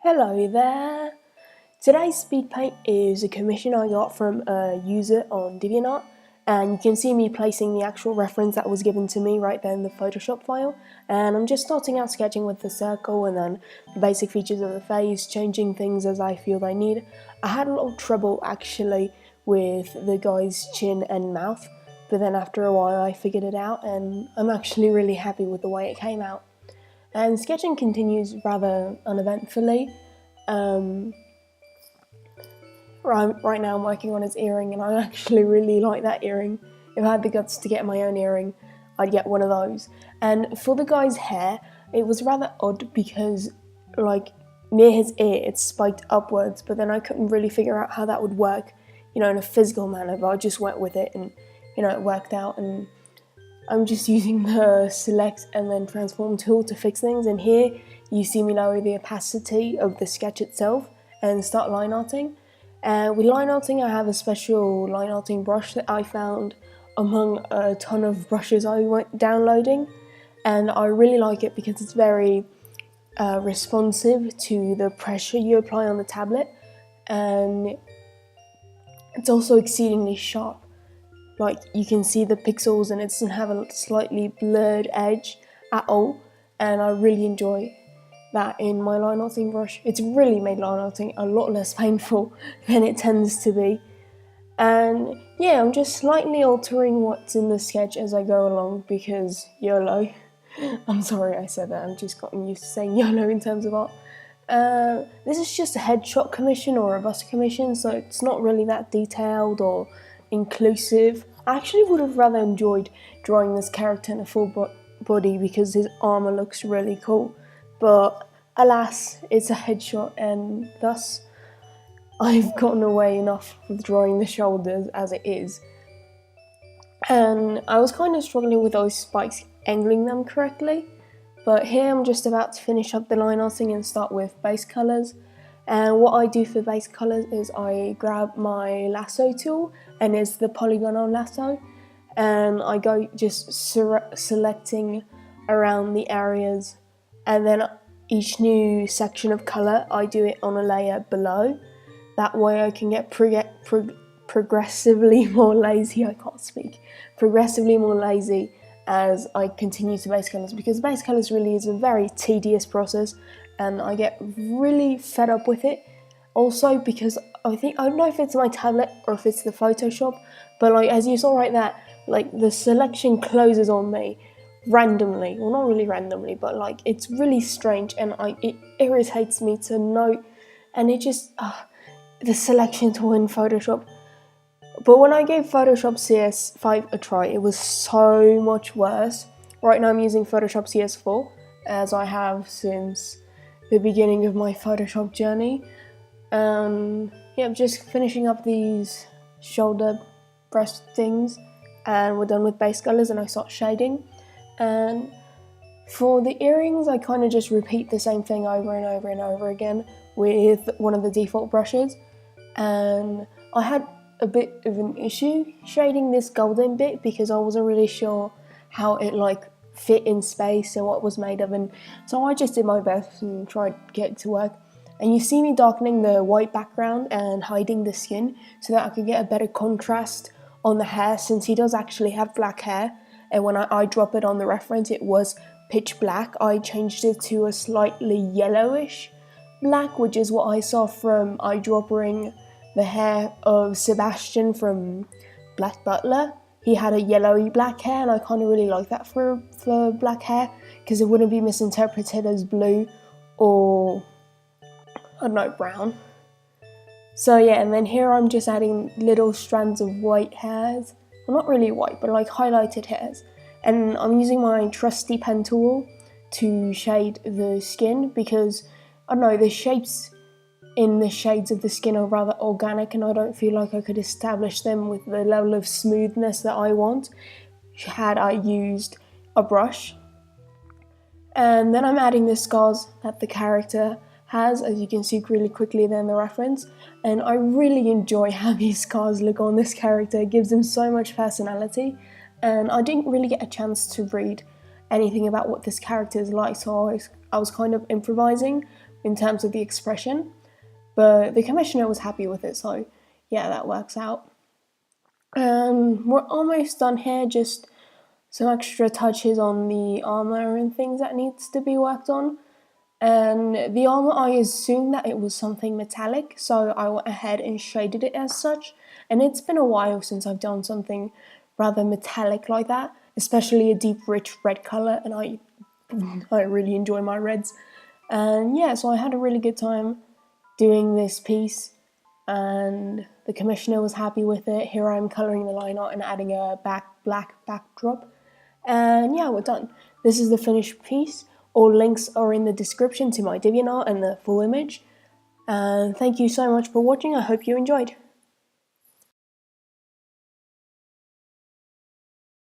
Hello there! Today's speed paint is a commission I got from a user on DeviantArt, and you can see me placing the actual reference that was given to me right there in the Photoshop file. And I'm just starting out sketching with the circle and then the basic features of the face, changing things as I feel I need. I had a lot of trouble actually with the guy's chin and mouth, but then after a while I figured it out and I'm actually really happy with the way it came out. And sketching continues rather uneventfully. Right now I'm working on his earring and I actually really like that earring. If I had the guts to get my own earring, I'd get one of those. And for the guy's hair, it was rather odd because like near his ear it spiked upwards, but then I couldn't really figure out how that would work, in a physical manner, but I just went with it and it worked out. And I'm just using the select and then transform tool to fix things, and here you see me lower the opacity of the sketch itself and start line arting. With line arting I have a special line arting brush that I found among a ton of brushes I went downloading, and I really like it because it's very responsive to the pressure you apply on the tablet, and it's also exceedingly sharp. Like, you can see the pixels and it doesn't have a slightly blurred edge at all, and I really enjoy that in my line arting brush. It's really made line arting a lot less painful than it tends to be. And yeah, I'm just slightly altering what's in the sketch as I go along because YOLO. I'm sorry I said that, I've just gotten used to saying YOLO in terms of art. This is just a headshot commission or a bust commission, so it's not really that detailed or inclusive. I actually would have rather enjoyed drawing this character in a full body because his armor looks really cool, but alas, it's a headshot, and thus I've gotten away enough with drawing the shoulders as it is. And I was kind of struggling with those spikes, angling them correctly, but here I'm just about to finish up the line arting and start with base colours. And what I do for base colours is I grab my lasso tool, and it's the polygonal lasso, and I go just selecting around the areas, and then each new section of colour I do it on a layer below. That way I can get progressively more lazy, progressively more lazy as I continue to base colours, because base colours really is a very tedious process and I get really fed up with it. Also because I don't know if it's my tablet or if it's the Photoshop, but like as you saw right there, like the selection closes on me randomly. Well, not really randomly, but like it's really strange, and it irritates me to note, and it just the selection tool in Photoshop. But when I gave Photoshop CS5 a try, it was so much worse. Right now I'm using Photoshop CS4, as I have since the beginning of my Photoshop journey. Yeah, I'm just finishing up these shoulder breast things, and we're done with base colours and I start shading. And for the earrings, I kind of just repeat the same thing over and over and over again with one of the default brushes. And I had a bit of an issue shading this golden bit because I wasn't really sure how it fit in space and what it was made of, and so I just did my best and tried to get it to work. And you see me darkening the white background and hiding the skin so that I could get a better contrast on the hair, since he does actually have black hair, and when I drop it on the reference it was pitch black. I changed it to a slightly yellowish black, which is what I saw from eyedropping the hair of Sebastian from Black Butler. He had a yellowy black hair, and I kind of really like that for black hair because it wouldn't be misinterpreted as blue or, I don't know, brown. So yeah, and then here I'm just adding little strands of white hairs. Well, not really white, but like highlighted hairs. And I'm using my trusty pen tool to shade the skin because, I don't know, the shapes in the shades of the skin are rather organic, and I don't feel like I could establish them with the level of smoothness that I want had I used a brush. And then I'm adding the scars that the character has, as you can see really quickly there in the reference, and I really enjoy how these scars look on this character. It gives him so much personality, and I didn't really get a chance to read anything about what this character is like, so I was kind of improvising, in terms of the expression, but the commissioner was happy with it, so yeah, that works out. We're almost done here, just some extra touches on the armor and things that needs to be worked on. And the armor, I assumed that it was something metallic, so I went ahead and shaded it as such. And it's been a while since I've done something rather metallic like that, especially a deep, rich red color, and I really enjoy my reds. And yeah, so I had a really good time doing this piece, and the commissioner was happy with it. Here I am coloring the line art and adding a black backdrop. And yeah, we're done. This is the finished piece. All links are in the description to my DeviantArt and the full image. And thank you so much for watching. I hope you enjoyed.